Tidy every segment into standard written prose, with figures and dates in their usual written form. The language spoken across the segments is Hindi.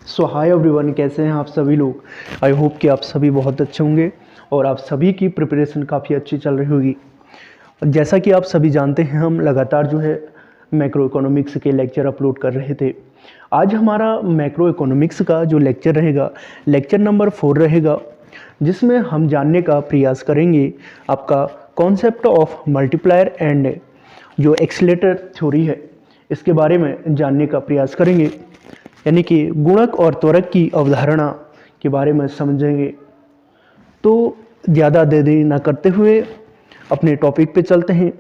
सो हाय एवरीवन, कैसे हैं आप सभी लोग। आई होप कि आप सभी बहुत अच्छे होंगे और आप सभी की प्रिपरेशन काफ़ी अच्छी चल रही होगी। जैसा कि आप सभी जानते हैं, हम लगातार जो है मैक्रो इकोनॉमिक्स के लेक्चर अपलोड कर रहे थे। आज हमारा मैक्रो इकोनॉमिक्स का जो लेक्चर रहेगा, लेक्चर नंबर 4 रहेगा, जिसमें हम जानने का प्रयास करेंगे आपका कॉन्सेप्ट ऑफ मल्टीप्लायर एंड जो एक्सीलेटर थ्योरी है, इसके बारे में जानने का प्रयास करेंगे। यानी कि गुणक और त्वरक की अवधारणा के बारे में समझेंगे। तो ज़्यादा देरी ना करते हुए अपने टॉपिक पे चलते हैं।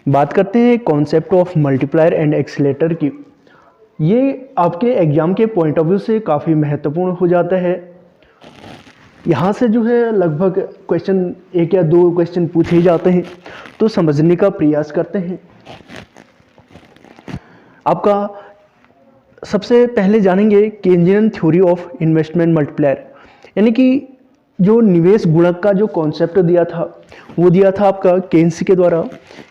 बात करते हैं concept of multiplier and accelerator की। ये आपके एग्ज़ाम के पॉइंट ऑफ व्यू से काफ़ी महत्वपूर्ण हो जाता है। यहाँ से जो है लगभग क्वेश्चन 1 या 2 क्वेश्चन पूछे ही जाते हैं, तो समझने का प्रयास करते हैं। आपका सबसे पहले जानेंगे Keynesian theory of investment multiplier, यानी कि जो निवेश गुणक का जो कॉन्सेप्ट दिया था वो दिया था आपका केन्स के द्वारा।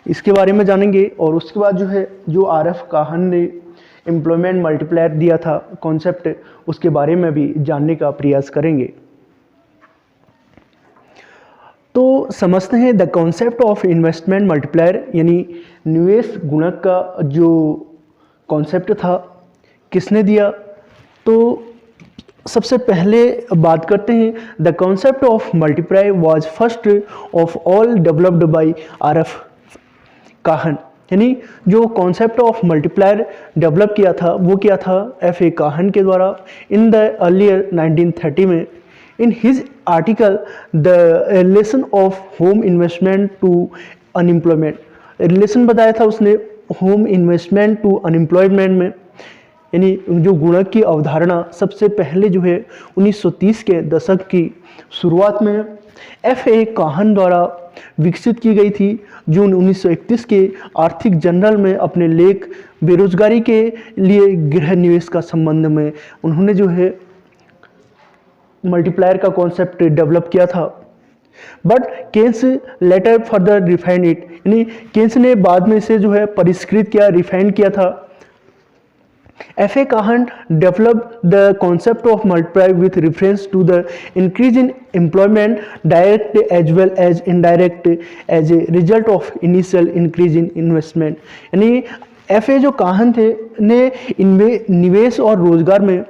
इसके बारे में जानेंगे और उसके बाद जो है जो आरएफ काहन ने एम्प्लॉयमेंट मल्टीप्लायर दिया था कॉन्सेप्ट, उसके बारे में भी जानने का प्रयास करेंगे। तो समझते हैं the concept of investment multiplier, यानी निवेश गुणक का जो कॉन्सेप्ट था किसने दिया। तो सबसे पहले बात करते हैं the concept of multiply was first of all developed by RF Kahn, यानी जो कॉन्सेप्ट ऑफ मल्टीप्लायर डेवलप किया था वो किया था एफ ए काहन के द्वारा इन द अर्लियर 1930 में। In his article the relation of home investment to unemployment, relation बताया था उसने होम इन्वेस्टमेंट टू अनएम्प्लॉयमेंट में। यानी जो गुणक की अवधारणा सबसे पहले जो है 1930 के दशक की शुरुआत में एफ ए काहन द्वारा विकसित की गई थी। जून 1931 के आर्थिक जर्नल में अपने लेख बेरोजगारी के लिए गृह निवेश का संबंध में उन्होंने जो है मल्टीप्लायर का कॉन्सेप्ट डेवलप किया था। But Keynes later further refined it, यानी केन्स ने बाद में इसे जो है परिष्कृत किया, रिफाइन किया था। F. A. Kahan developed the concept of multiplier with reference to the increase in employment, direct as well as indirect, as a result of initial increase in investment। यानी FA जो काहन थे ने निवेश और रोजगार में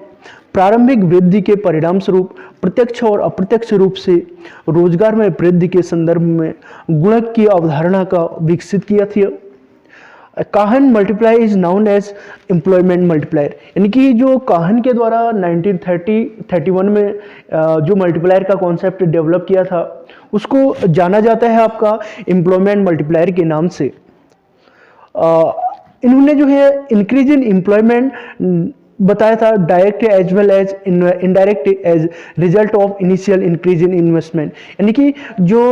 प्रारंभिक वृद्धि के परिणाम स्वरूप प्रत्यक्ष और अप्रत्यक्ष रूप से रोजगार में वृद्धि के संदर्भ में गुणक की अवधारणा का विकसित किया था। Kahn multiply is known as employment multiplier, यानी कि जो काहन के द्वारा 1931 में जो मल्टीप्लायर का कॉन्सेप्ट डेवलप किया था उसको जाना जाता है आपका एम्प्लॉयमेंट मल्टीप्लायर के नाम से। इन्होंने जो है इंक्रीज इन एम्प्लॉयमेंट बताया था direct as well as indirect as result of initial increase in investment, यानी कि जो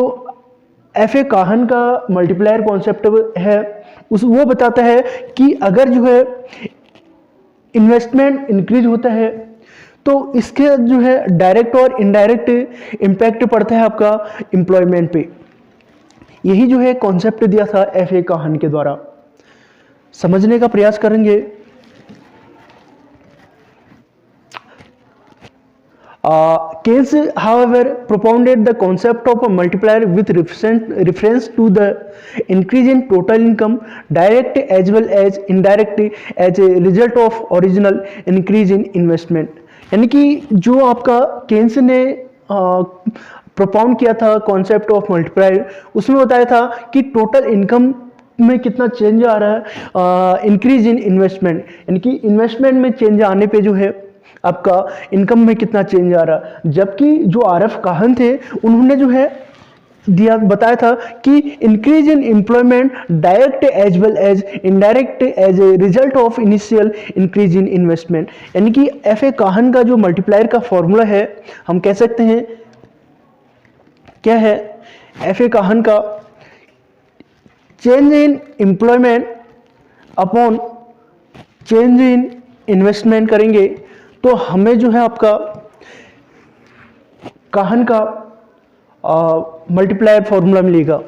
एफ ए काहन का मल्टीप्लायर कॉन्सेप्ट है उस वो बताता है कि अगर जो है इन्वेस्टमेंट इंक्रीज होता है तो इसके जो है डायरेक्ट और इनडायरेक्ट इम्पैक्ट पड़ता है आपका एम्प्लॉयमेंट पे। यही जो है कॉन्सेप्ट दिया था एफ ए काहन के द्वारा। समझने का प्रयास करेंगे। Keynes, however, propounded the concept of a multiplier with reference to the increase in total income, direct as well as indirect, as a result of original increase in investment। यानी कि जो आपका केन्स ने प्रोपाउंड किया था कॉन्सेप्ट ऑफ मल्टीप्लायर, उसमें बताया था कि टोटल इनकम में कितना चेंज आ रहा है, इंक्रीज इन इन्वेस्टमेंट, यानी कि इन्वेस्टमेंट में चेंज आने पे जो है आपका इनकम में कितना चेंज आ रहा। जबकि जो आरएफ काहन थे उन्होंने जो है बताया था कि increase in employment direct as well as indirect as a result of initial increase in investment. यानी कि एफ ए काहन का जो मल्टीप्लायर का फॉर्मूला है हम कह सकते हैं क्या है, एफ ए काहन का change in employment upon change in investment करेंगे तो हमें जो है आपका काहन का मल्टीप्लायर फॉर्मूला मिलेगा।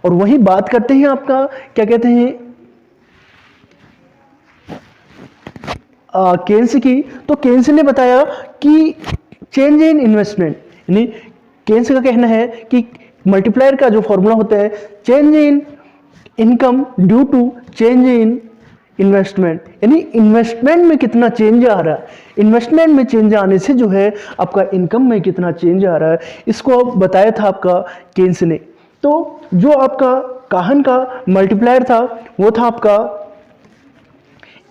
और वही बात करते हैं आपका क्या कहते हैं केन्स की, तो केन्स ने बताया कि चेंज इन इन्वेस्टमेंट, यानी केन्स का कहना है कि मल्टीप्लायर का जो फॉर्मूला होता है change in income due to change in investment, यानी इन्वेस्टमेंट में कितना चेंज आ रहा है, इन्वेस्टमेंट में चेंज आने से जो है आपका इनकम में कितना चेंज आ रहा है, इसको बताया था आपका केन्स ने। तो जो आपका काहन का मल्टीप्लायर था वो था आपका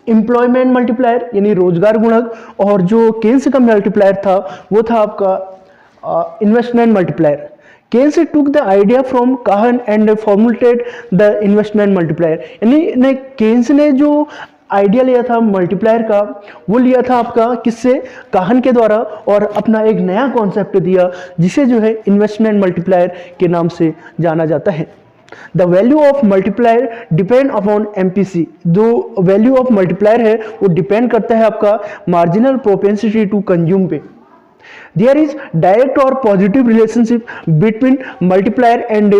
एम्प्लॉयमेंट मल्टीप्लायर यानी रोजगार गुणक, और जो केन्स का मल्टीप्लायर था वो था आपका investment multiplier. Keynes took the idea from Kahn and formulated the investment multiplier, यानी केन्स ने जो आइडिया लिया था मल्टीप्लायर का वो लिया था आपका किससे, काहन के द्वारा, और अपना एक नया कॉन्सेप्ट दिया जिसे जो है इन्वेस्टमेंट मल्टीप्लायर के नाम से जाना जाता है। The value of multiplier depend upon MPC, जो वैल्यू ऑफ मल्टीप्लायर है वो डिपेंड करता है आपका मार्जिनल प्रोपेंसिटी टू कंज्यूम पे। देयर इज डायरेक्ट और positive relationship between multiplier and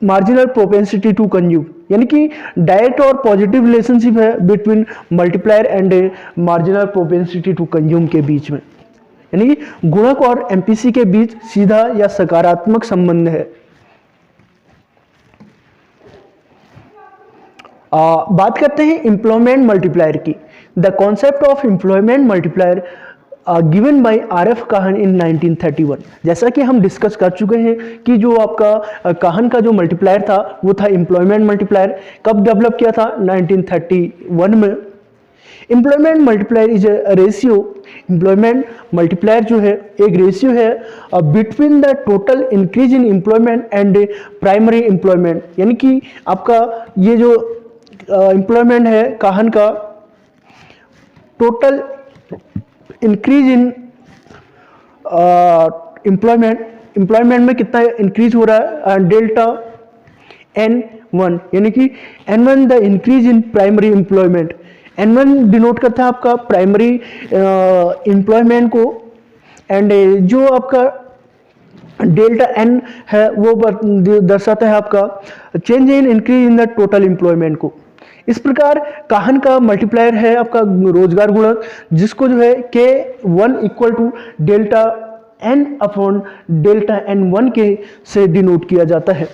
marginal propensity to consume, यानी कि डायरेक्ट और पॉजिटिव रिलेशनशिप है between multiplier and marginal propensity to consume के बीच में, यानी कि गुणक और एमपीसी के बीच सीधा या सकारात्मक संबंध है। बात करते हैं एम्प्लॉयमेंट मल्टीप्लायर की। The concept of employment multiplier given by RF. Kahn in 1931। जैसा कि हम डिस्कस कर चुके हैं कि जो आपका काहन का जो मल्टीप्लायर था वो था एम्प्लॉयमेंट मल्टीप्लायर। कब डेवलप किया था, 1931 में। Employment multiplier is a ratio, employment multiplier जो है एक रेशियो है between the total increase in employment and primary employment, यानी कि आपका ये जो एम्प्लॉयमेंट है काहन का, टोटल इंक्रीज इन एम्प्लॉयमेंट में कितना इंक्रीज हो रहा है, डेल्टा N1, यानी कि N1 the increase in primary employment. N1 denote करता है आपका प्राइमरी एम्प्लॉयमेंट को, एंड जो आपका डेल्टा N है वो दर्शाता है आपका change in increase in the total employment को। इस प्रकार काहन का मल्टीप्लायर है आपका रोजगार गुणक, जिसको जो है K1 equal to delta N upon delta N1 के से डिनोट किया जाता है।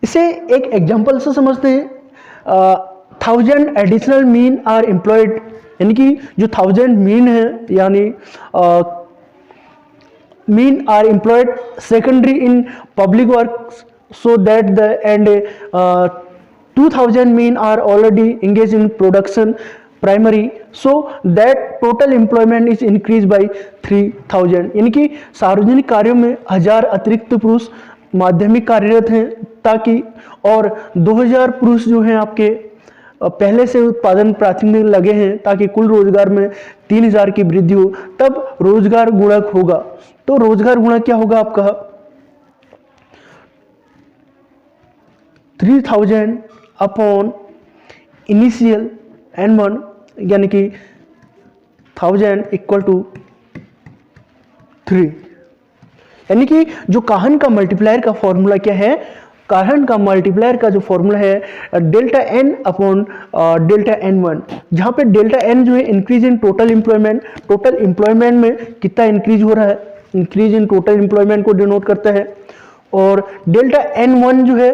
इसे एक एग्जांपल से समझते हैं। 1000 एडिशनल मीन आर एम्प्लॉयड, यानी कि जो 1000 मीन है यानी men are employed secondary in public works, so that the and 2000 mean are already engaged in production primary, so that total employment is increased by 3000, यानी कि सार्वजनिक कार्यों में 1000 अतिरिक्त पुरुष माध्यमिक कार्यरत हैं ताकि, और 2000 पुरुष जो हैं आपके पहले से उत्पादन प्राथमिक में लगे हैं ताकि कुल रोजगार में 3000 की वृद्धि हो, तब रोजगार गुणक होगा। तो रोजगार गुणक क्या होगा आपका 3000 अपॉन इनिशियल N1, यानी कि 1000 इक्वल टू 3, यानी कि जो काहन का मल्टीप्लायर का फॉर्मूला क्या है, काहन का मल्टीप्लायर का जो फॉर्मूला है delta N upon delta N1, जहां पे डेल्टा N जो है increase in total employment, total employment में कितना इंक्रीज हो रहा है, इंक्रीज इन टोटल एम्प्लॉयमेंट को डिनोट करता है, और डेल्टा N1 जो है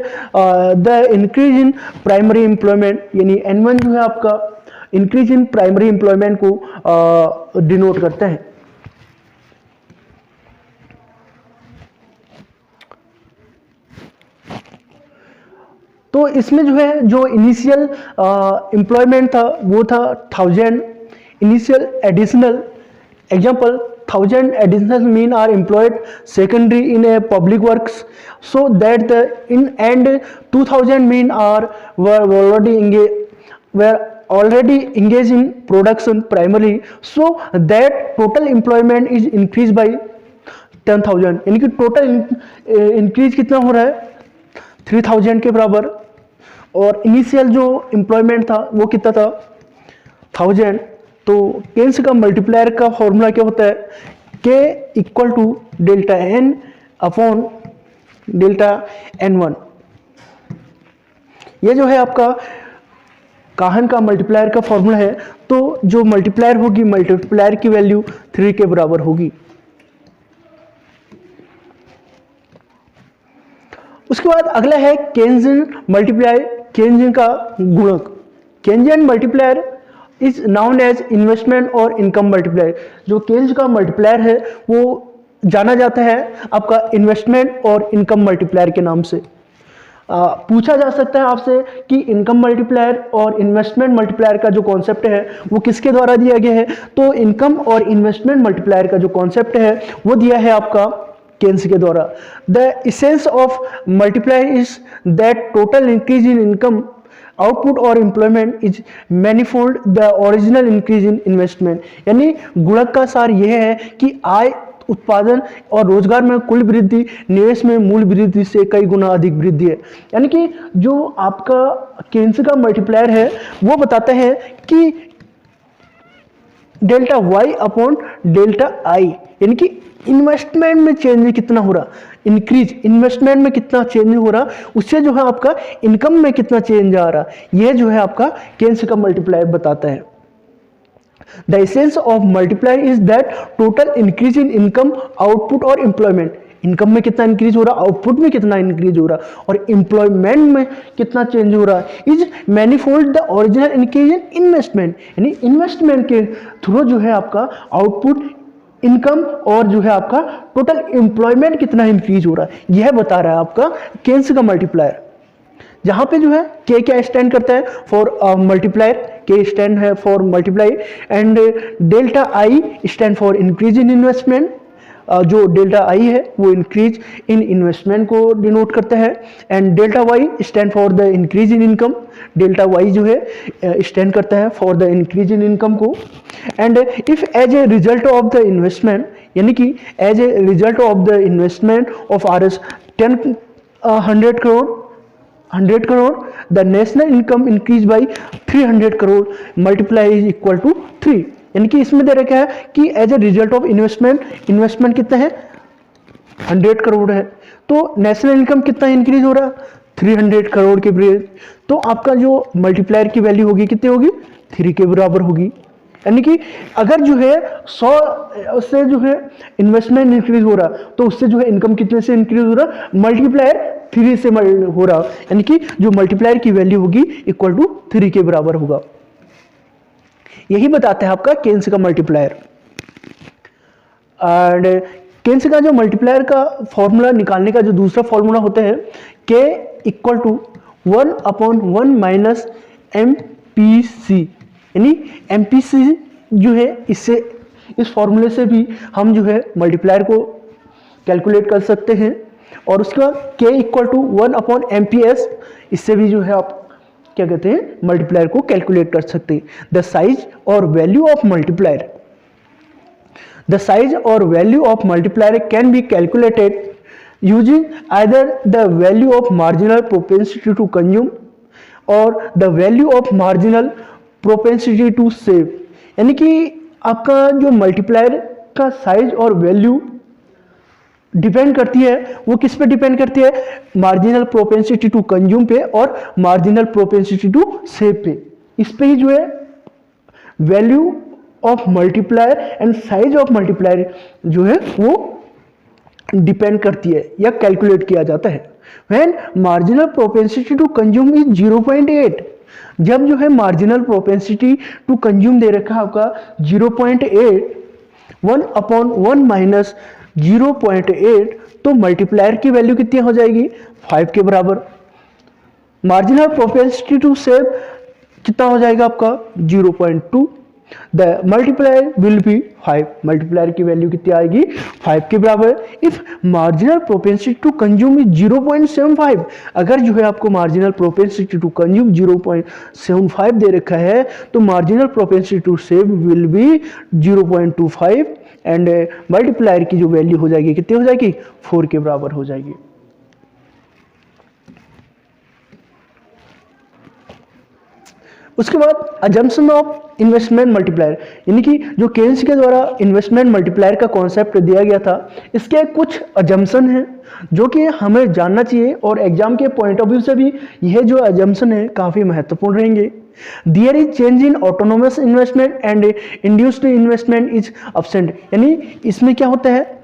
the increase in primary employment, यानी N1 जो है आपका इंक्रीज इन प्राइमरी एम्प्लॉयमेंट को डिनोट करता है। तो इसमें जो है जो इनिशियल एम्प्लॉयमेंट था वो था 1000, initial additional example 1000 additional men are employed secondary in a public works, so that the in and 2000 men were already engaged in production primarily, so that total employment is increased by 10,000, यानी कि टोटल इंक्रीज कितना हो रहा है 3000 के बराबर, और इनिशियल जो एम्प्लॉयमेंट था वो कितना था 1000। तो केन्स का मल्टीप्लायर का फॉर्मूला क्या होता है, K equal to delta N upon delta N1, ये जो है आपका काहन का मल्टीप्लायर का फॉर्मूला है। तो जो मल्टीप्लायर होगी, मल्टीप्लायर की वैल्यू 3 के बराबर होगी। उसके बाद अगला है केन्जियन मल्टीप्लायर, केन्जियन का गुणक। Keynesian multiplier is known as investment और इनकम मल्टीप्लायर। जो केन्ज का मल्टीप्लायर है वो जाना जाता है आपका इन्वेस्टमेंट और इनकम मल्टीप्लायर के नाम से। पूछा जा सकता है आपसे कि इनकम मल्टीप्लायर और इन्वेस्टमेंट मल्टीप्लायर का जो कॉन्सेप्ट है वो किसके द्वारा दिया गया है। तो इनकम और इन्वेस्टमेंट मल्टीप्लायर का जो कॉन्सेप्ट है वो दिया है आपका केन्स के द्वारा। The essence of multiplier is that total increase in income output और employment is manifold the original increase in investment. यानी गुणक का सार यह है कि आय, उत्पादन और रोजगार में कुल वृद्धि निवेश में मूल वृद्धि से कई गुना अधिक वृद्धि है। यानी कि जो आपका केन्स का मल्टीप्लायर है वो बताता है कि delta Y upon delta I, यानी कि इन्वेस्टमेंट में चेंज कितना हो रहा, इंक्रीज इन्वेस्टमेंट में कितना चेंज हो रहा, उससे जो है आपका इनकम में कितना चेंज आ रहा, यह जो है आपका केन्स का मल्टीप्लायर बताता है। The essence of multiplier is that total increase in income output और एम्प्लॉयमेंट। इनकम में कितना इंक्रीज हो रहा, आउटपुट में कितना इंक्रीज हो रहा और एम्प्लॉयमेंट में कितना चेंज हो रहा, is manifold the original increase in investment. यानी इन्वेस्टमेंट के थ्रू जो है आपका आउटपुट, इनकम और जो है आपका टोटल एम्प्लॉयमेंट कितना इंक्रीज हो रहा है, यह बता रहा है आपका केन्स का मल्टीप्लायर। जहां पे जो है के क्या स्टैंड करता है, फॉर मल्टीप्लायर, के स्टैंड है for multiply, and delta I stand for increase in investment. जो डेल्टा आई है वो इंक्रीज इन इन्वेस्टमेंट को डिनोट करता है, and delta Y stand for the increase in income. Delta Y जो है स्टैंड करता है for the increase in income को। And if as a result of the investment, यानी कि as a result of the investment of RS 100 crore, the national income increase by 300 crore, multiply is equal to 3। यानी कि इसमें दे रखा है कि as a result of investment कितना है, 100 करोड़ है, तो नेशनल इनकम कितना इंक्रीज हो रहा, 300 करोड़ के बराबर। तो आपका जो मल्टीप्लायर की वैल्यू होगी कितनी होगी, 3 के बराबर होगी। यानी कि अगर जो है 100 से जो है इन्वेस्टमेंट इंक्रीज हो रहा तो उससे जो है इनकम कितने से इंक्रीज हो रहा, मल्टीप्लायर 3 से हो रहा, यानी कि जो मल्टीप्लायर की वैल्यू होगी इक्वल टू 3 के बराबर होगा। यही बताता है आपका केन्स का मल्टीप्लायर। एंड केन्स का जो मल्टीप्लायर का फॉर्मूला निकालने का जो दूसरा फॉर्मूला होता है, के इक्वल टू 1/1 माइनस MPC। यानी MPC जो है इससे, इस फॉर्मूले से भी हम जो है मल्टीप्लायर को कैलकुलेट कर सकते हैं। और उसके बाद k इक्वल टू 1/MPS, इससे भी जो है आप क्या कहते हैं मल्टीप्लायर को कैलकुलेट कर सकते हैं। द साइज और value of multiplier, the size और value of multiplier can be calculated using either the value of marginal propensity to consume और the value of marginal propensity to save. यानी कि आपका जो मल्टीप्लायर का साइज और वैल्यू डिपेंड करती है, वो किस पे डिपेंड करती है, मार्जिनल प्रोपेंसिटी टू कंज्यूम पे और मार्जिनल प्रोपेंसिटी टू सेव पे। इस पे ही जो है value of multiplier and size of multiplier जो है वो डिपेंड करती है या कैलकुलेट किया जाता है। When marginal propensity to consume is 0.8, जब जो है मार्जिनल प्रोपेंसिटी टू कंज्यूम दे रखा है आपका 0.8, 1/1 माइनस 0.8, तो मल्टीप्लायर की वैल्यू कितनी हो जाएगी, 5 के बराबर। मार्जिनल प्रोपेंसिटी टू सेव कितना हो जाएगा आपका 0.2, the multiplier will be 5। Multiplier की वैल्यू कितनी आएगी, 5 के बराबर। If marginal propensity to consume is 0.75, अगर जो है आपको मार्जिनल प्रोपेंसिटी टू कंज्यूम 0.75 दे रखा है तो marginal propensity to save will be 0.25 and multiplier की जो वैल्यू हो जाएगी कितनी हो जाएगी, 4 के बराबर हो जाएगी। उसके बाद अजम्पशन ऑफ इन्वेस्टमेंट मल्टीप्लायर, यानी कि जो केन्स के द्वारा इन्वेस्टमेंट मल्टीप्लायर का कॉन्सेप्ट दिया गया था, इसके कुछ अजम्पशन हैं जो कि हमें जानना चाहिए और एग्जाम के पॉइंट ऑफ व्यू से भी यह जो अजम्पशन है काफ़ी महत्वपूर्ण रहेंगे। There is change in autonomous investment and induced investment is absent, यानी इसमें क्या होता है,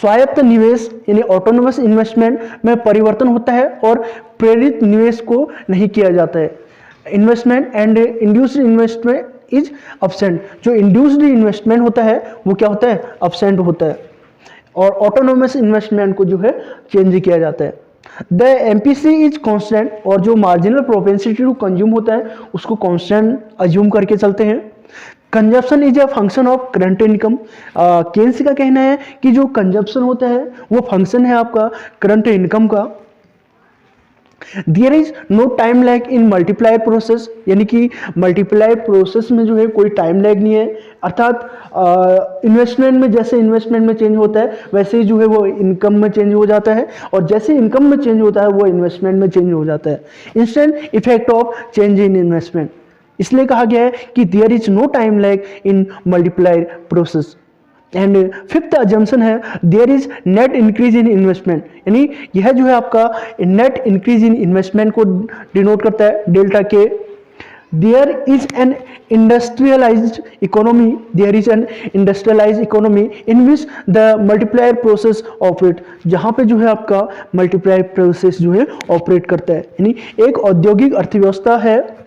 स्वायत्त निवेश यानी ऑटोनोमस इन्वेस्टमेंट में परिवर्तन होता है और प्रेरित निवेश को नहीं किया जाता है। Investment and induced investment is absent, जो इंड्यूस्ड इन्वेस्टमेंट होता है वो क्या होता है, अब्सेंट होता है, और ऑटोनोमस इन्वेस्टमेंट को जो है चेंज किया जाता है। द एमपीसी इज कांस्टेंट, और जो मार्जिनल प्रोपेंसिटी टू कंज्यूम होता है उसको कांस्टेंट अज्यूम करके चलते हैं। Consumption is a function of current income, Keynes का कहना है कि जो कंजप्शन होता है वो फंक्शन है आपका करंट इनकम का। There is no time lag in multiplier process, यानी कि मल्टीप्लायर प्रोसेस में जो है कोई टाइम लैग नहीं है, अर्थात इन्वेस्टमेंट में जैसे इन्वेस्टमेंट में चेंज होता है वैसे ही जो है वो इनकम में चेंज हो जाता है, और जैसे इनकम में चेंज होता है वो इन्वेस्टमेंट में चेंज हो जाता है। Instant effect of change in investment, इसलिए कहा गया है कि there is no time lag in multiplier process. And fifth assumption है there is net increase in investment, यानी यह जो है आपका नेट इंक्रीज इन इन्वेस्टमेंट को डिनोट करता है, delta K. There is an industrialized economy, there is an industrialized economy in which the multiplier process operate, जहाँ पे जो है आपका मल्टीप्लायर प्रोसेस जो है ऑपरेट करता है, यानी एक औद्योगिक अर्थव्यवस्था है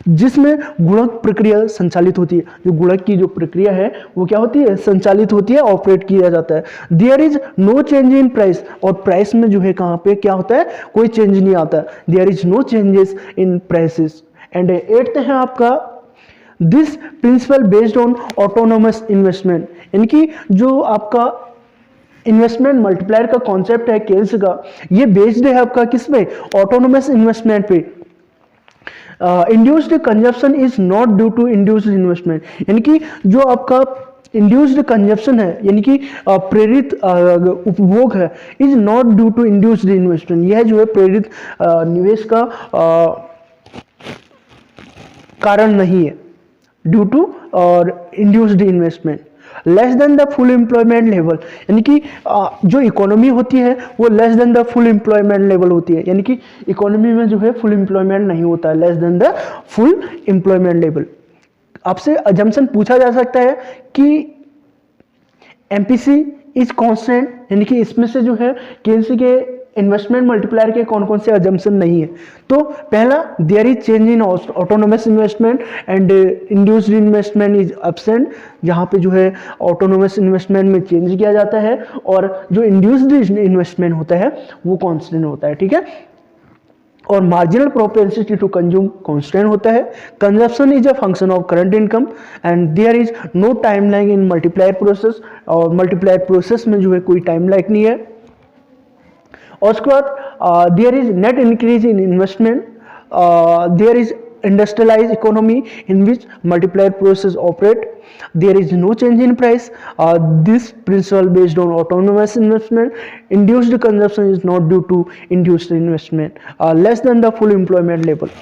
जिसमें गुणक प्रक्रिया संचालित होती है। जो गुणक की जो प्रक्रिया है वो क्या होती है, संचालित होती है, ऑपरेट किया जाता है। There is no change in price, और प्राइस में जो है कहाँ पे क्या होता है, कोई चेंज नहीं आता। There is no changes in prices. And eighth है आपका this principle based on autonomous investment, यानी कि जो आपका इन्वेस्टमेंट मल्टीप्लायर का कॉन्सेप्ट है केन्स का, ये बेस्ड है आपका किस पे, ऑटोनोमस इन्वेस्टमेंट पे। Induced consumption is not due to induced investment, यानी कि जो आपका इंड्यूस्ड कंजप्शन है यानी कि प्रेरित उपभोग है, is not due to induced investment, यह जो है प्रेरित निवेश का कारण नहीं है, ड्यू टू और induced investment. Less than the full employment level, यानी कि जो इकोनॉमी होती है वो less than the full employment level होती है, यानी कि इकोनॉमी में जो है फुल एम्प्लॉयमेंट नहीं होता है, less than the full employment level. आपसे अजम्पशन पूछा जा सकता है कि एमपीसी इज कांस्टेंट, यानी कि इसमें से जो है केन्स के इन्वेस्टमेंट मल्टीप्लायर के कौन कौन से अजम्पशन नहीं है। तो पहला, there is change in autonomous investment and induced investment is absent, जहाँ पे जो है ऑटोनोमस इन्वेस्टमेंट में चेंज किया जाता है और जो इंड्यूस्ड इन्वेस्टमेंट होता है वो कांस्टेंट होता है, ठीक है। और marginal propensity to consume constant होता है। Consumption is a function of current income and there is no time lag in multiplier process, और मल्टीप्लायर प्रोसेस में जो है कोई टाइम लैग नहीं है। और उसके बाद there is net increase in investment, there is industrialized economy in which multiplier process operate, there is no change in price, this principle based on autonomous investment, induced consumption is not due to induced investment, less than the full employment level।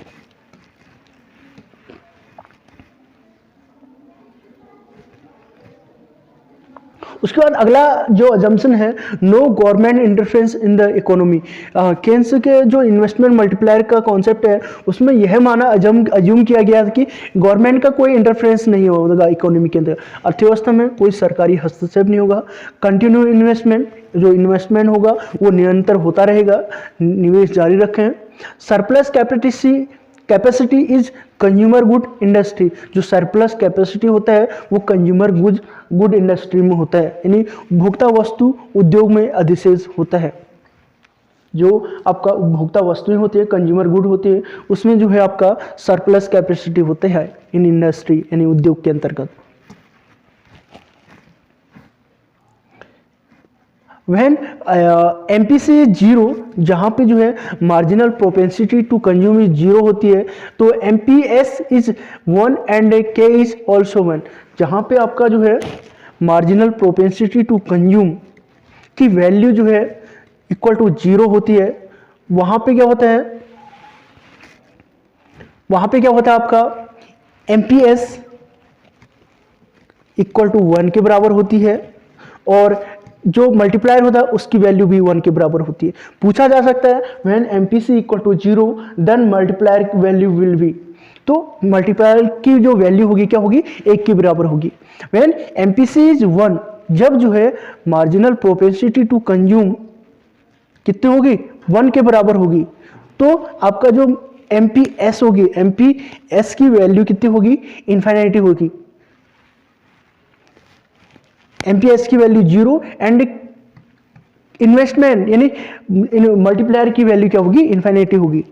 उसके बाद अगला जो अजम्पशन है, no government interference in the economy. Keynes के जो इन्वेस्टमेंट मल्टीप्लायर का कॉन्सेप्ट है उसमें यह माना अज्यूम किया गया कि गवर्नमेंट का कोई इंटरफेरेंस नहीं होगा इकोनॉमी के अंदर, अर्थव्यवस्था में कोई सरकारी हस्तक्षेप नहीं होगा। कंटिन्यू इन्वेस्टमेंट, जो इन्वेस्टमेंट होगा वो निरंतर होता रहेगा, निवेश जारी रखें। Surplus capacity is consumer good industry, जो सरप्लस कैपेसिटी होता है वो कंज्यूमर गुड इंडस्ट्री में होता है, यानी उपभोक्ता वस्तु उद्योग में अधिशेष होता है। जो आपका उपभोक्ता वस्तुएं होती है, कंज्यूमर गुड होती है, उसमें जो है आपका सरप्लस कैपेसिटी होते हैं इन इंडस्ट्री यानी उद्योग के अंतर्गत। वैन एमपीसी इज जीरो, जहाँ पे जो है marginal propensity to consume is zero होती है, तो MPS is 1 and K is also 1, जहाँ पे आपका जो है मार्जिनल प्रोपेंसिटी टू कंज्यूम की वैल्यू जो है इक्वल टू जीरो होती है, वहाँ पे क्या होता है, वहां पे क्या होता है आपका MPS इक्वल टू 1 के बराबर होती है और जो मल्टीप्लायर होता है उसकी वैल्यू भी 1 के बराबर होती है। पूछा जा सकता है when MPC equal to 0 then multiplier value will be, तो मल्टीप्लायर की जो वैल्यू होगी क्या होगी, 1 के बराबर होगी। व्हेन MPC इज 1, जब जो है मार्जिनल प्रोपेंसिटी टू कंज्यूम कितनी होगी, 1 के बराबर होगी, तो आपका जो MPS होगी, MPS की वैल्यू कितनी होगी, इन्फिनिटी होगी। MPS की वैल्यू 0 एंड इन्वेस्टमेंट यानी मल्टीप्लायर की वैल्यू क्या होगी, इन्फिनिटी होगी।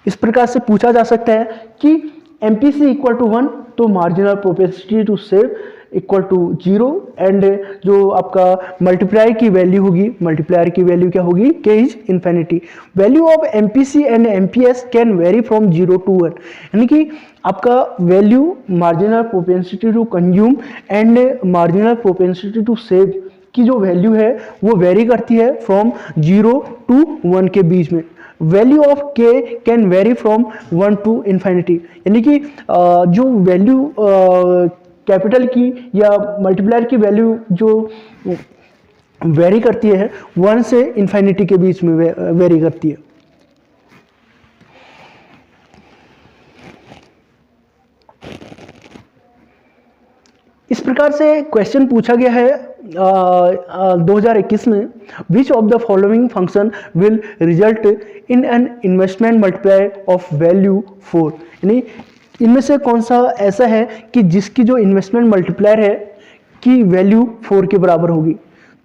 इस प्रकार से पूछा जा सकता है कि MPC इक्वल टू 1 तो marginal propensity to save equal to 0 and जो आपका मल्टीप्लायर की वैल्यू होगी, मल्टीप्लायर की वैल्यू क्या होगी, K is infinity. Value of MPC and MPS can vary from 0 to 1, यानी कि आपका value marginal propensity to consume and marginal propensity to save की जो वैल्यू है वो वेरी करती है फ्रॉम 0 to 1 के बीच में। Value of K can vary from 1 to infinity, यानी कि जो वैल्यू कैपिटल की या मल्टीप्लायर की वैल्यू जो वेरी करती है 1 से इन्फिनिटी के बीच में वेरी करती है। इस प्रकार से क्वेश्चन पूछा गया है 2021 में, which of the following function will result in an investment multiplier of value 4, यानी इनमें से कौन सा ऐसा है कि जिसकी जो इन्वेस्टमेंट मल्टीप्लायर है की वैल्यू 4 के बराबर होगी।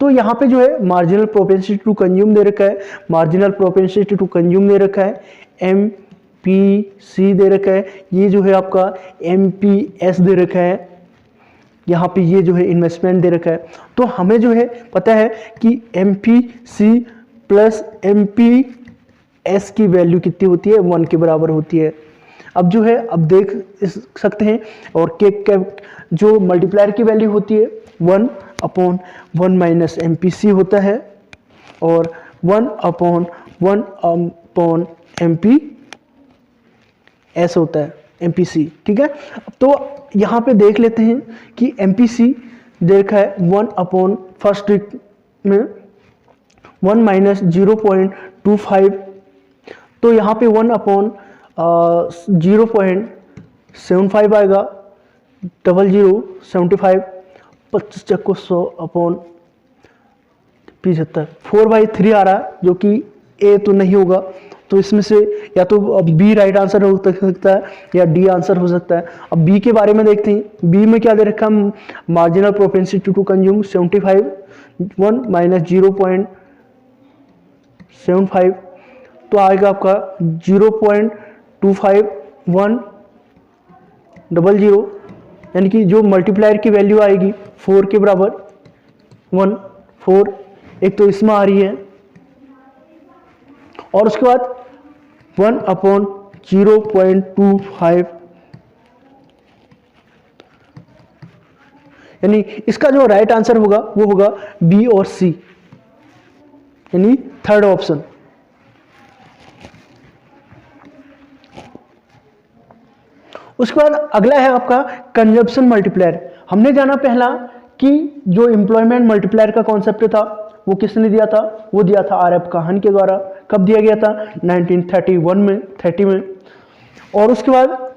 तो यहाँ पे जो है मार्जिनल प्रोपेंसिटी टू कंज्यूम दे रखा है, मार्जिनल प्रोपेंसिटी टू कंज्यूम दे रखा है, MPC दे रखा है, ये जो है आपका MPS दे रखा है, यहाँ पे ये जो है इन्वेस्टमेंट दे रखा है। तो हमें जो है पता है कि MPC प्लस MPS की वैल्यू कितनी होती है, 1 के बराबर होती है। अब जो है अब देख सकते हैं और के जो मल्टीप्लायर की वैल्यू होती है 1/1 माइनस MPC होता है और 1/1 MPS होता है, MPC, ठीक है। तो यहाँ पे देख लेते हैं कि MPC देखा है 1 फर्स्ट में 1 माइनस 0.25, तो यहाँ पे 1/0.75 आएगा, 0075, 25 चक्को 100/75, 4/3 आ रहा है जो कि A तो नहीं होगा, तो इसमें से या तो B राइट आंसर हो सकता है या D आंसर हो सकता है। अब B के बारे में देखते हैं, B में क्या दे रखा है, marginal propensity to consume 75, 1 minus 0.75, तो आएगा आपका 0.25100, यानी कि जो मल्टीप्लायर की वैल्यू आएगी 4 के बराबर 1 4, एक तो इसमें आ रही है और उसके बाद 1/0.25, यानी इसका जो राइट आंसर होगा वो होगा B और C, यानी थर्ड ऑप्शन। उसके बाद अगला है आपका कंजप्शन मल्टीप्लायर। हमने जाना पहला कि जो एम्प्लॉयमेंट मल्टीप्लायर का कॉन्सेप्ट था वो किसने दिया था, वो दिया था RF काहन के द्वारा। कब दिया गया था, 1931 में, 30 में। और उसके बाद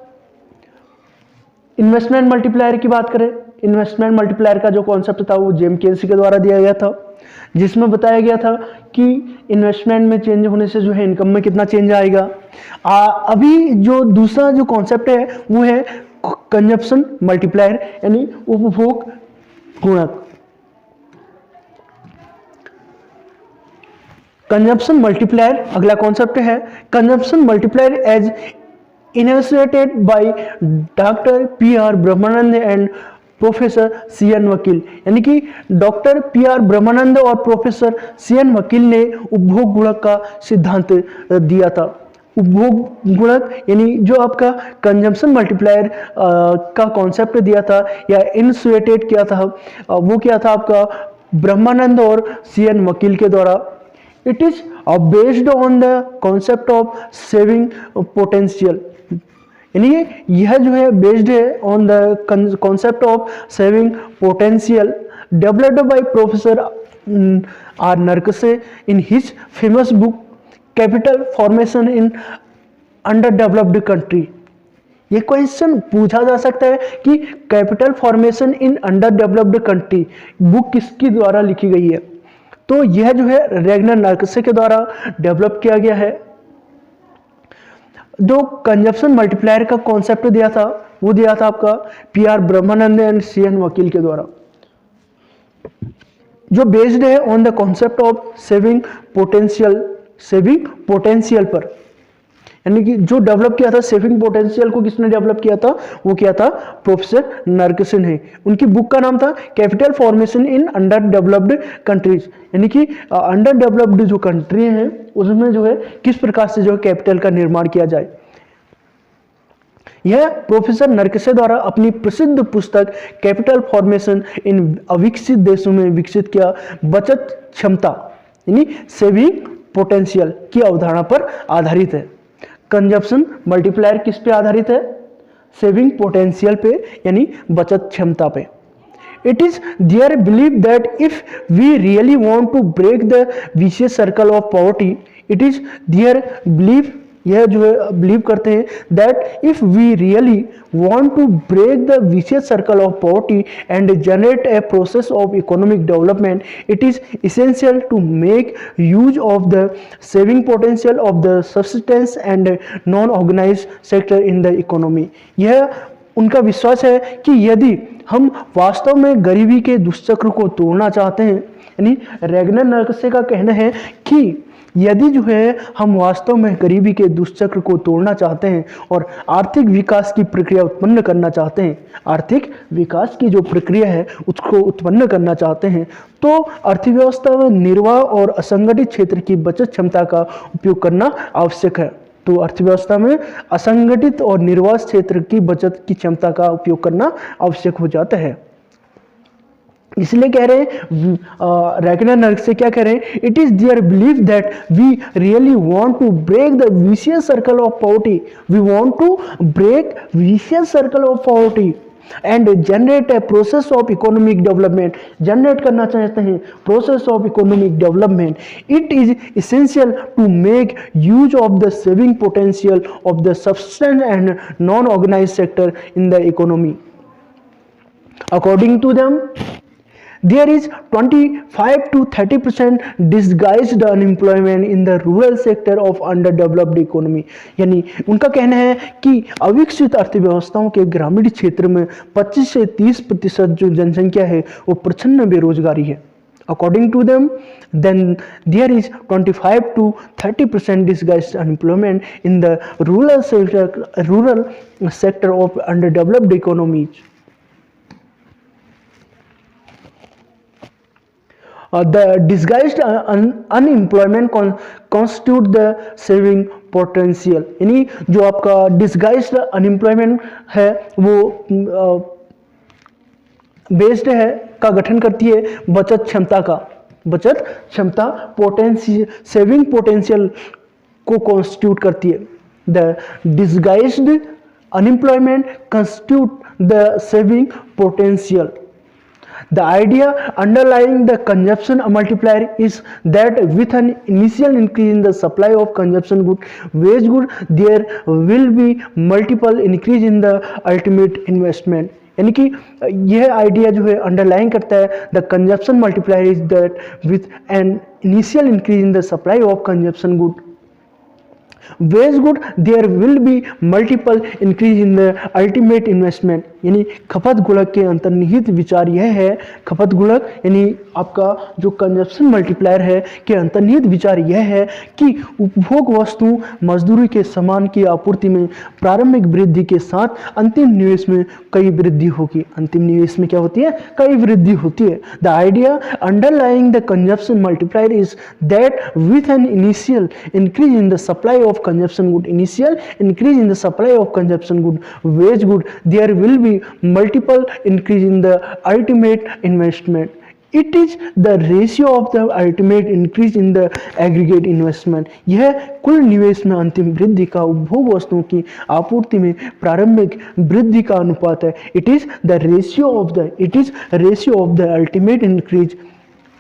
इन्वेस्टमेंट मल्टीप्लायर की बात करें, इन्वेस्टमेंट मल्टीप्लायर का जो कॉन्सेप्ट था वो जेम केन्सी के द्वारा दिया गया था, जिसमें बताया गया था कि इन्वेस्टमेंट में चेंज होने से जो है इनकम में कितना चेंज आएगा। अभी जो दूसरा जो कॉन्सेप्ट है वो है कंजप्शन मल्टीप्लायर, यानी उपभोग गुणक। कंजप्शन मल्टीप्लायर अगला कॉन्सेप्ट है। Consumption multiplier as initiated by doctor PR Brahmananda and professor CN Vakil, यानी कि डॉक्टर PR ब्रह्मानंद और प्रोफेसर CN वकील ने उपभोग गुणक का सिद्धांत दिया था। उपभोग गुणक यानी जो आपका कंजम्पशन मल्टीप्लायर का कॉन्सेप्ट दिया था या इनिशिएटेड किया था, वो क्या था आपका ब्रह्मानंद और CN वकील के द्वारा। It is based on the concept of saving potential, यानी यह जो है बेस्ड है on the concept of saving potential developed by professor R Nurkse in his famous book capital formation in underdeveloped country. ये क्वेश्चन पूछा जा सकता है कि capital formation in underdeveloped country book किसके द्वारा लिखी गई है, तो यह जो है रेगनर नरकसे के द्वारा डेवलप किया गया है। जो कंजप्शन मल्टीप्लायर का कॉन्सेप्ट दिया था वो दिया था आपका पीआर ब्रह्मानंद एंड सीएन वकील के द्वारा, जो बेस्ड है on the concept of saving potential पर, यानी कि जो डेवलप किया था सेविंग पोटेंशियल को किसने डेवलप किया था, वो किया था प्रोफेसर नरकसे ने। उनकी बुक का नाम था capital formation in under developed countries, यानी कि अंडर डेवलप्ड जो कंट्री हैं उसमें जो है किस प्रकार से जो है कैपिटल का निर्माण किया जाए। यह प्रोफेसर नरकसे द्वारा अपनी प्रसिद्ध पुस्तक कैपिटल फॉर्मेशन इन अविकसित देशों में विकसित किया बचत क्षमता यानी सेविंग पोटेंशियल की अवधारणा पर आधारित है। कंजप्शन मल्टीप्लायर किस पे आधारित है, सेविंग पोटेंशियल पे यानी बचत क्षमता पे। It is their believe that if we really want to break the vicious circle of poverty, it is their believe, यह जो है बिलीव करते हैं that if we really want to break the vicious circle of poverty and generate a process of economic development, it is essential to make use of the saving potential of the subsistence and non organised sector in the economy. यह उनका विश्वास है कि यदि हम वास्तव में गरीबी के दुष्चक्र को तोड़ना चाहते हैं, यानी रेगनर नरकसे का कहना है कि यदि जो है हम वास्तव में गरीबी के दुष्चक्र को तोड़ना चाहते हैं और आर्थिक विकास की प्रक्रिया उत्पन्न करना चाहते हैं, आर्थिक विकास की जो प्रक्रिया है उसको उत्पन्न करना चाहते हैं, तो अर्थव्यवस्था में निर्वाह और असंगठित क्षेत्र की बचत क्षमता का उपयोग करना आवश्यक है। तो अर्थव्यवस्था में असंगठित और निर्वाह क्षेत्र की बचत की क्षमता का उपयोग करना आवश्यक हो जाता है। इसलिए कह रहे हैं रेगनर नरकसे क्या कह रहे हैं, it is their belief that we really want to break the vicious circle of poverty, we want to break vicious circle of poverty and generate a process of economic development, generate करना चाहते हैं process of economic development. It is essential to make use of the saving potential of the substance and non organised sector in the economy. According to them, there is 25 to 30% disguised unemployment in the rural sector of underdeveloped economy, यानी उनका कहना है कि अविकसित अर्थव्यवस्थाओं के ग्रामीण क्षेत्र में 25 से 30% जो जनसंख्या है वो प्रच्छन्न बेरोजगारी है। According to them, then there is 25 to 30% disguised unemployment in the rural sector of underdeveloped economies. The disguised unemployment constitute the saving potential, यानी जो आपका डिस्गाइज्ड अनएम्प्लॉयमेंट है वो बेस्ड है का गठन करती है बचत क्षमता पोटेंशियल सेविंग पोटेंशियल को कॉन्स्टिट्यूट करती है। The disguised unemployment constitute the saving potential. The idea underlying the consumption multiplier is that with an initial increase in the supply of consumption wage good, there will be multiple increase in the ultimate investment. यानी कि यह आइडिया जो है अंडरलाइन करता है the consumption multiplier is that with an initial increase in the supply of consumption good wage good there will be multiple increase in the ultimate investment. यानी खपत गुणक के अंतर्निहित विचार यह है, खपत गुणक यानी आपका जो कंजप्शन मल्टीप्लायर है के अंतर्निहित विचार यह है कि उपभोग वस्तु मजदूरी के सामान की आपूर्ति में प्रारंभिक वृद्धि के साथ अंतिम निवेश में कई वृद्धि होगी। अंतिम निवेश में क्या होती है? कई वृद्धि होती है। The idea underlying the consumption multiplier is that with an initial increase in the supply of consumption good, initial increase in the supply of consumption good, wage good, there will be multiple increase in the ultimate investment. It is the ratio of the ultimate increase in the aggregate investment, यह कुल निवेश में अंतिम वृद्धि का उपभोग वस्तुओं की आपूर्ति में प्रारंभिक वृद्धि का अनुपात है। It is ratio of the ultimate increase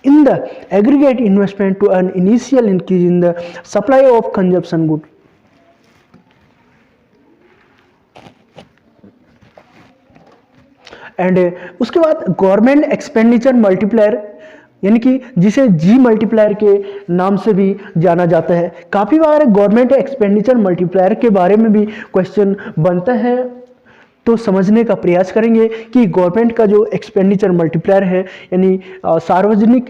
in the aggregate investment to an initial increase in the supply of consumption good। And उसके बाद गवर्नमेंट एक्सपेंडिचर मल्टीप्लायर, यानी कि जिसे जी मल्टीप्लायर के नाम से भी जाना जाता है। काफ़ी बार गवर्नमेंट एक्सपेंडिचर मल्टीप्लायर के बारे में भी क्वेश्चन बनता है, तो समझने का प्रयास करेंगे कि गवर्नमेंट का जो एक्सपेंडिचर मल्टीप्लायर है, यानी सार्वजनिक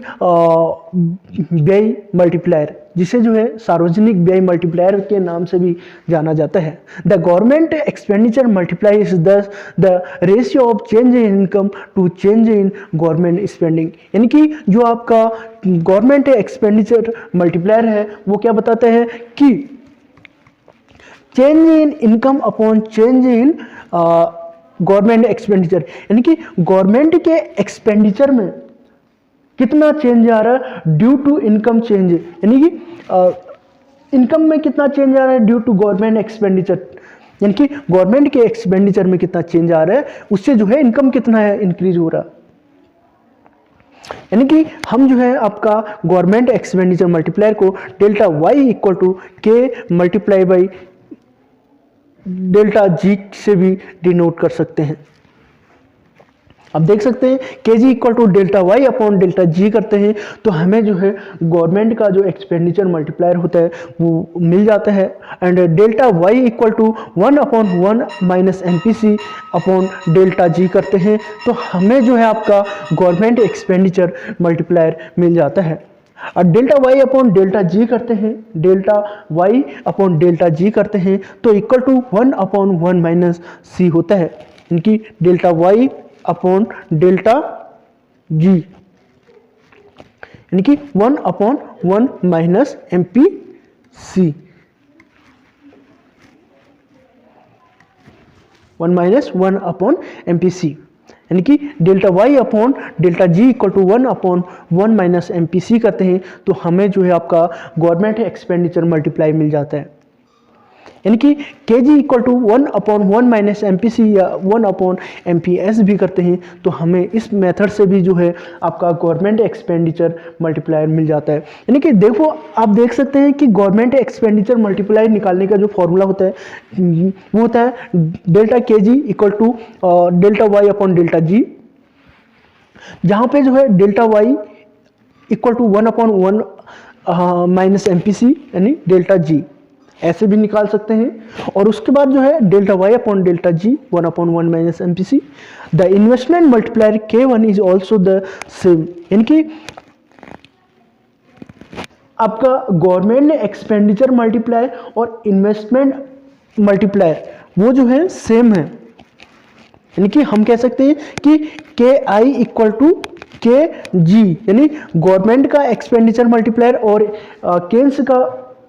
व्यय मल्टीप्लायर, जिसे जो है सार्वजनिक व्यय मल्टीप्लायर के नाम से भी जाना जाता है। The government expenditure multiplier is the ratio of change in income to change in government spending, यानी कि जो आपका गवर्नमेंट एक्सपेंडिचर मल्टीप्लायर है वो क्या बताता है कि change in income upon change in government expenditure, यानी कि गवर्नमेंट के एक्सपेंडिचर में कितना चेंज आ रहा है ड्यू टू इनकम चेंज, यानी कि इनकम में कितना चेंज आ रहा है ड्यू टू गवर्नमेंट एक्सपेंडिचर, यानी कि गवर्नमेंट के एक्सपेंडिचर में कितना चेंज आ रहा है उससे जो है इनकम कितना है इंक्रीज हो रहा है। यानी कि हम जो है आपका गवर्नमेंट एक्सपेंडिचर मल्टीप्लायर को डेल्टा वाई इक्वल टू के मल्टीप्लाई बाई डेल्टा जी से भी डिनोट कर सकते हैं। अब देख सकते हैं K G equal to delta Y upon delta G करते हैं तो हमें जो है गवर्नमेंट का जो एक्सपेंडिचर मल्टीप्लायर होता है वो मिल जाता है। And delta Y equal to 1/1 minus MPC upon delta G करते हैं तो हमें जो है आपका गवर्नमेंट एक्सपेंडिचर मल्टीप्लायर मिल जाता है। और delta Y upon delta G करते हैं, delta Y upon delta G करते हैं तो इक्वल टू 1/1 माइनस सी होता है, इनकी delta Y upon delta G, यानी कि 1/1 माइनस एम पी सी, 1/1/MPC, यानी कि delta Y upon delta G equal to 1/1 minus MPC करते हैं तो हमें जो है आपका गवर्नमेंट एक्सपेंडिचर मल्टीप्लाई मिल जाता है। यानी कि के G equal to 1/1 minus MPC या 1/MPS भी करते हैं तो हमें इस मेथड से भी जो है आपका गवर्नमेंट एक्सपेंडिचर मल्टीप्लायर मिल जाता है। यानी कि देखो आप देख सकते हैं कि गवर्नमेंट एक्सपेंडिचर मल्टीप्लायर निकालने का जो फॉर्मूला होता है वो होता है delta K G equal to delta Y upon delta G, जहाँ पे जो है delta Y equal to 1/1 minus MPC यानी डेल्टा जी, ऐसे भी निकाल सकते हैं। और उसके बाद जो है delta Y upon delta G 1/1 minus MPC। The investment multiplier K1 is also the same, यानी कि आपका गवर्नमेंट एक्सपेंडिचर मल्टीप्लायर और इन्वेस्टमेंट मल्टीप्लायर वो जो है सेम है। यानी कि हम कह सकते हैं कि KI इक्वल टू KG, यानी गवर्नमेंट का एक्सपेंडिचर मल्टीप्लायर और केन्स का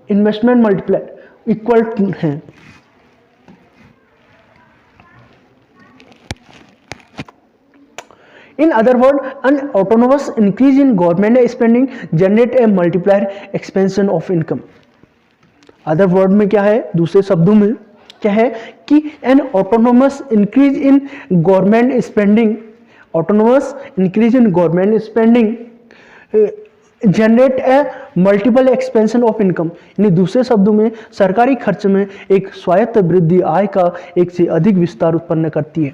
इन्वेस्टमेंट मल्टीप्लायर इक्वल है। In other words, an autonomous increase in government spending generate a multiplier expansion of income। Other word में क्या है, दूसरे शब्दों में क्या है कि an autonomous increase in government spending, autonomous increase in government spending generate a multiple expansion of income, यानी दूसरे शब्दों में सरकारी खर्च में एक स्वायत्त वृद्धि आय का एक से अधिक विस्तार उत्पन्न करती है।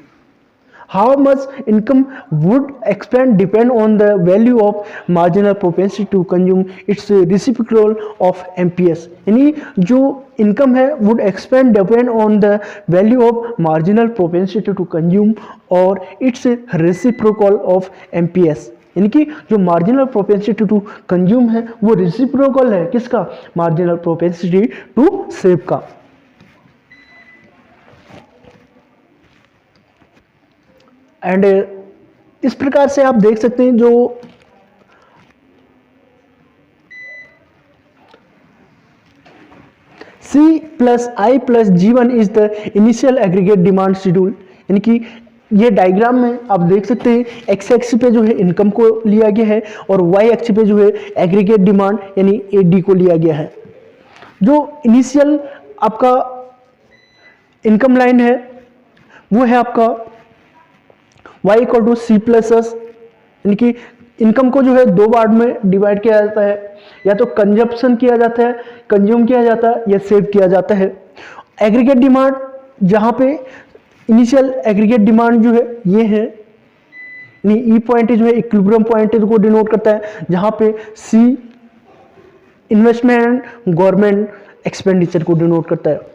How much income would expand depend on the value of marginal propensity to consume its reciprocal of MPS, यानी जो इनकम है would expand depend on the value of marginal propensity to consume और इट्स रेसिप्रोकल ऑफ MPS, यानी कि जो मार्जिनल प्रोपेंसिटी टू कंज्यूम है वो रेसिप्रोकल है किसका, मार्जिनल प्रोपेंसिटी टू सेव का। एंड इस प्रकार से आप देख सकते हैं जो C+I+G1 is the initial aggregate demand schedule, यानी कि ये डायग्राम में आप देख सकते हैं एक्स एक्सिस पे जो है इनकम को लिया गया है और वाई एक्सिस पे जो है एग्रीगेट डिमांड यानी एडी को लिया गया है। जो इनिशियल आपका इनकम लाइन है वो है आपका y equal to C plus S, यानी कि इनकम को जो है दो पार्ट में डिवाइड किया जाता है, या तो कंजप्शन किया जाता है, कंज्यूम किया जाता है, या सेव किया जाता है। एग्रीगेट डिमांड जहाँ पे इनिशियल एग्रीगेट डिमांड जो है ये है, ई पॉइंट जो है इक्विलिब्रियम पॉइंट को डिनोट करता है, जहाँ पे सी इन्वेस्टमेंट गवर्नमेंट एक्सपेंडिचर को डिनोट करता है।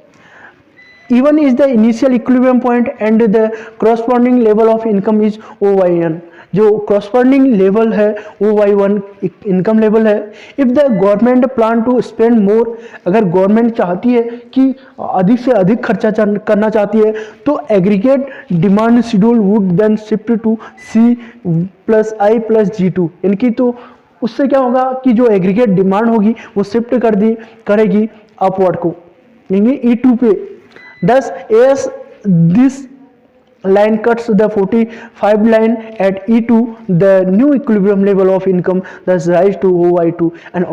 E1 is the initial equilibrium point and the corresponding level of income is OY1। जो corresponding level है OY1 इनकम लेवल है। If the government plan to spend more, अगर गवर्नमेंट चाहती है कि अधिक से अधिक खर्चा करना चाहती है तो aggregate demand schedule would then shift to C plus I plus G2, इनकी तो उससे क्या होगा कि जो एग्रीगेट डिमांड होगी वो शिफ्ट करेगी अपवर्ड को, यानी E2 पे। Thus, as this line cuts the 45 line at E2, the new equilibrium level of income thus rise to OY2, an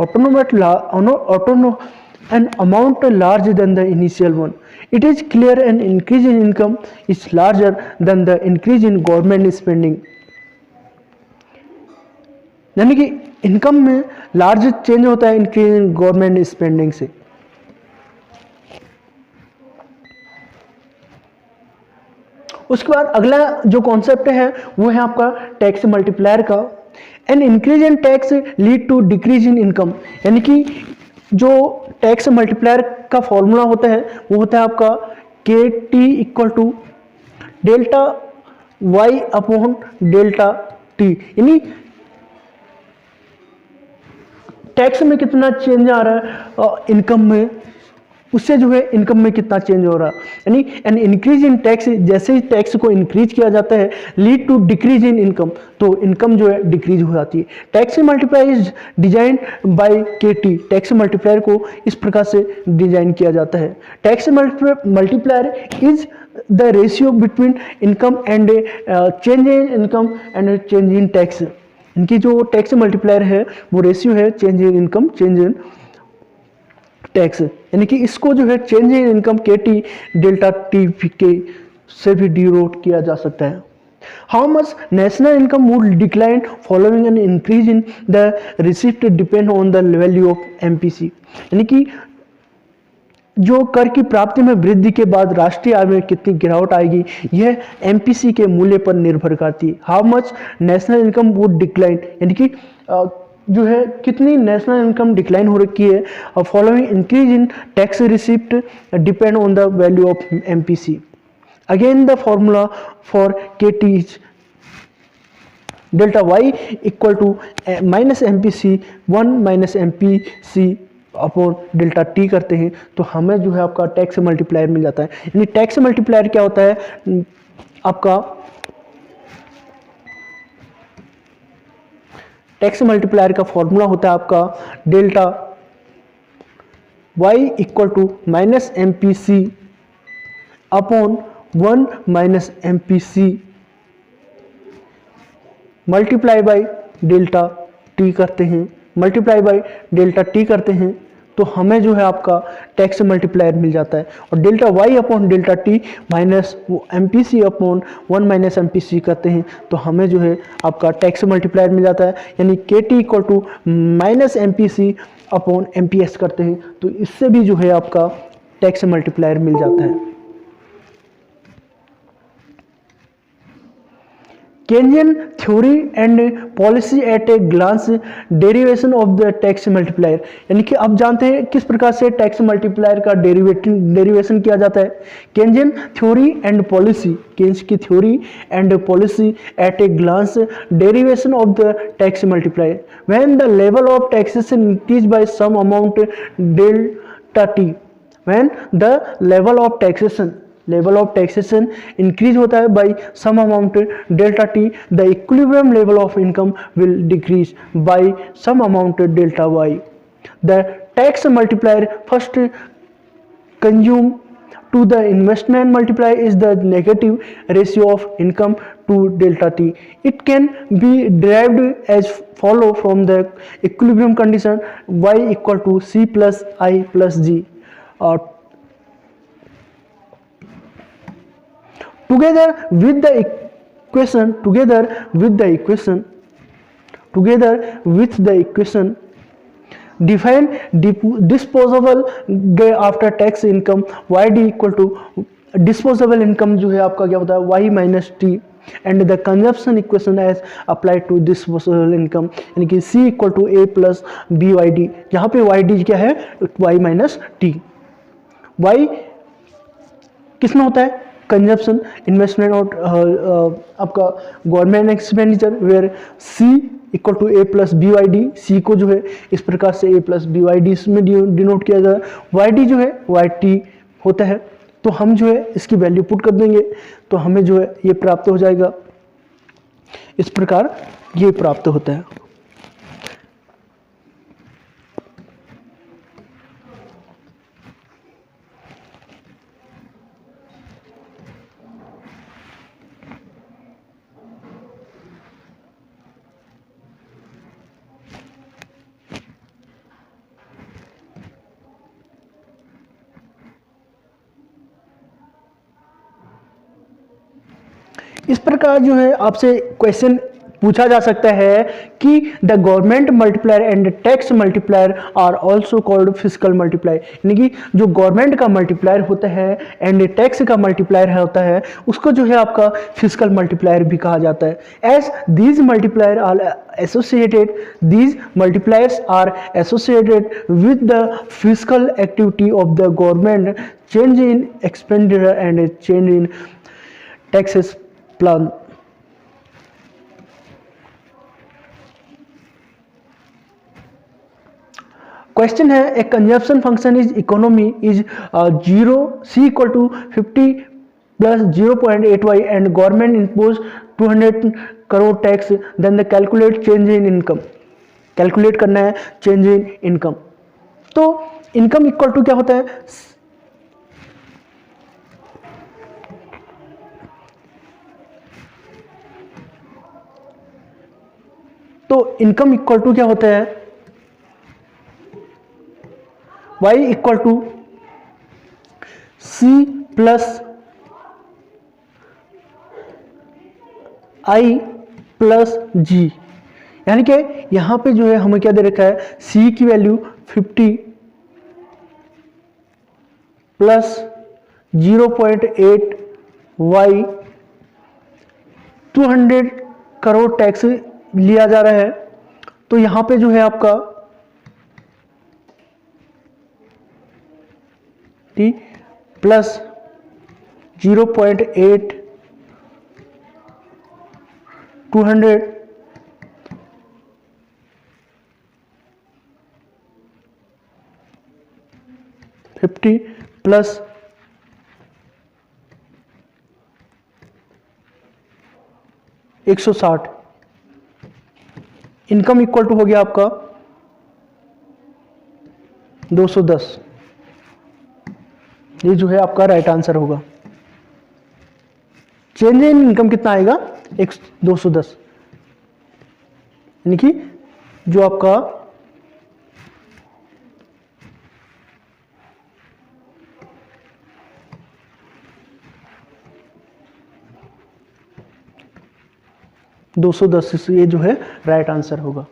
amount larger than the initial one. It is clear an increase in income is larger than the increase in government spending। यानी कि इनकम में लार्ज चेंज होता है इंक्रीज इन गवर्नमेंट स्पेंडिंग से। उसके बाद अगला जो कॉन्सेप्ट है वो है आपका टैक्स मल्टीप्लायर का। An increase in tax lead to decrease in income, यानी कि जो टैक्स मल्टीप्लायर का फॉर्मूला होता है वो होता है आपका K T equal to delta Y upon delta T, यानी टैक्स में कितना चेंज आ रहा है इनकम में, उससे जो है इनकम में कितना चेंज हो रहा है। यानी एन इंक्रीज इन टैक्स, जैसे ही टैक्स को इंक्रीज किया जाता है lead to decrease in income, तो इनकम जो है डिक्रीज हो जाती है। Tax multiplier is design by K T, tax multiplier को इस प्रकार से डिजाइन किया जाता है। Tax multiplier is the ratio between income and change in income and change in tax. इनकी जो टैक्स मल्टीप्लायर है वो रेशियो है change in income change in tax, यानी कि इसको जो है चेंज इन इनकम के टी डेल्टा टी के से भी डिनोट किया जा सकता है। How much national income would decline following N increase in the receipt depend on the value of MPC, यानी कि जो कर की प्राप्ति में वृद्धि के बाद राष्ट्रीय आय में कितनी गिरावट आएगी यह एमपीसी के मूल्य पर निर्भर करती है। How much national income would decline, यानी कि जो है कितनी नेशनल इनकम डिक्लाइन हो रखी है following increase in tax receipt depend on the value of MPC. Again the formula for K T is delta Y equal to minus MPC 1 minus MPC upon delta T करते हैं तो हमें जो है आपका टैक्स मल्टीप्लायर मिल जाता है। यानी टैक्स मल्टीप्लायर क्या होता है आपका, टैक्स मल्टीप्लायर का फॉर्मूला होता है आपका delta Y equal to minus M P C upon 1 minus M P C multiply by delta T करते हैं, मल्टीप्लाई बाई डेल्टा टी करते हैं तो हमें जो है आपका टैक्स मल्टीप्लायर मिल जाता है। और delta Y upon delta T minus M P C upon 1 minus M P C करते हैं तो हमें जो है आपका टैक्स मल्टीप्लायर मिल जाता है। यानी K T equal to minus M P C upon M P S करते हैं तो इससे भी जो है आपका टैक्स मल्टीप्लायर मिल जाता है। Keynesian theory and policy at a glance derivation of the tax multiplier, यानी कि आप जानते हैं किस प्रकार से टैक्स मल्टीप्लायर का डेरिवेशन किया जाता है। Keynesian theory and policy, Keynes की theory and policy at a glance derivation of the tax multiplier when the level of taxation increase by some amount delta T, when the level of taxation increase होता है by some amount delta T, the equilibrium level of income will decrease by some amount delta Y. The tax multiplier first consume to the investment multiplier is the negative ratio of income to delta t. It can be derived as follow from the equilibrium condition y equal to c plus I plus g. Together with the equation define disposable after tax income yd equal to disposable income जो है आपका क्या होता है y minus t and the consumption equation as applied to disposable income यानी कि c equal to a plus byd. यहाँ पे yd क्या है y minus t. y किसमें होता है कंजप्शन इन्वेस्टमेंट और आपका government expenditure where C equal to A plus B Y D. C को जो है इस प्रकार से A plus B Y D इसमें डिनोट किया जाता है. वाई डी जो है वाई टी होता है. तो हम जो है इसकी वैल्यू पुट कर देंगे तो हमें जो है ये प्राप्त हो जाएगा. इस प्रकार ये प्राप्त होता है. इस प्रकार जो है आपसे क्वेश्चन पूछा जा सकता है कि the government multiplier and tax multiplier are also called physical multiplier. यानी कि जो गवर्नमेंट का मल्टीप्लायर होता है एंड टैक्स का मल्टीप्लायर होता है उसको जो है आपका फिजिकल मल्टीप्लायर भी कहा जाता है. As these multiplier are associated with the physical activity of the government, change in expenditure and change in taxes plan. Question है a consumption function is economy is 0 c equal to 50 plus 0.8y and government impose 200 crore tax then the calculate change in income. Calculate करना है चेंज इन इनकम. तो इनकम इक्वल टू क्या होता है तो इनकम इक्वल टू क्या होता है y equal to c plus i plus g. यानी कि यहां पे जो है हमें क्या दे रखा है c की value 50 plus 0.8 y 200 crore tax लिया जा रहा है. तो यहां पे जो है आपका t plus 0.8 200 50 plus 160. Income equal to हो गया आपका 210. ये जो है आपका राइट आंसर होगा. चेंज इन इनकम कितना आएगा 210. यानी कि जो आपका $210 ये जो है राइट आंसर होगा.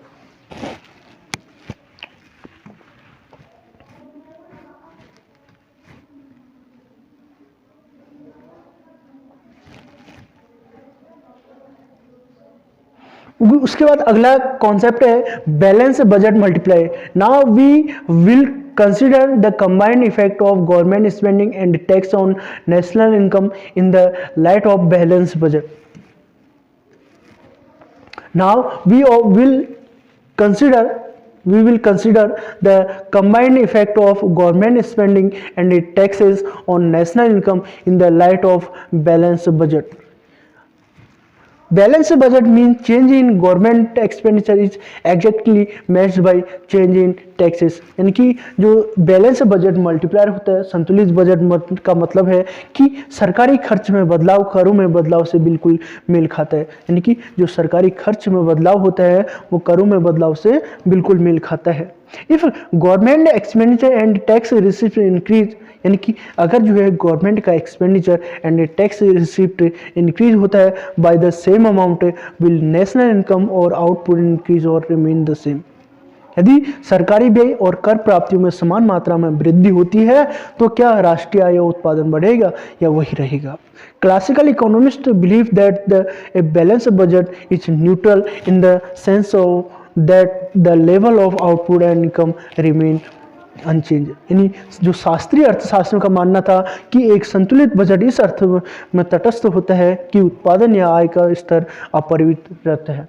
उसके बाद अगला कॉन्सेप्ट है balance budget multiply. Now we will consider the combined effect of government spending and tax on national income in the light of balance budget. Now we will consider the combined effect of government spending and taxes on national income in the light of balanced budget. Balanced budget means change in government expenditure is exactly matched by change in taxes। यानी कि जो बैलेंस बजट मल्टीप्लायर होता है, संतुलित बजट का मतलब है कि सरकारी खर्च में बदलाव करों में बदलाव से बिल्कुल मेल खाता है। यानी कि जो सरकारी खर्च में बदलाव होता है वो करों में बदलाव से बिल्कुल मेल खाता है। If government expenditure and tax receipt increase, यानी कि अगर जो है गवर्नमेंट का expenditure and tax receipt increase होता है by the same amount, will national income और आउटपुट इंक्रीज और रिमेन द सेम। यदि सरकारी व्यय और कर प्राप्तियों में समान मात्रा में वृद्धि होती है तो क्या राष्ट्रीय आय उत्पादन बढ़ेगा या वही रहेगा। Classical economist believe that the a balance budget is neutral in the sense of that the level of output and income remain unchange. यानी जो शास्त्रीय अर्थशास्त्र का मानना था कि एक संतुलित बजट इस अर्थ में तटस्थ होता है कि उत्पादन या आय का स्तर अपरिवर्तित रहता है।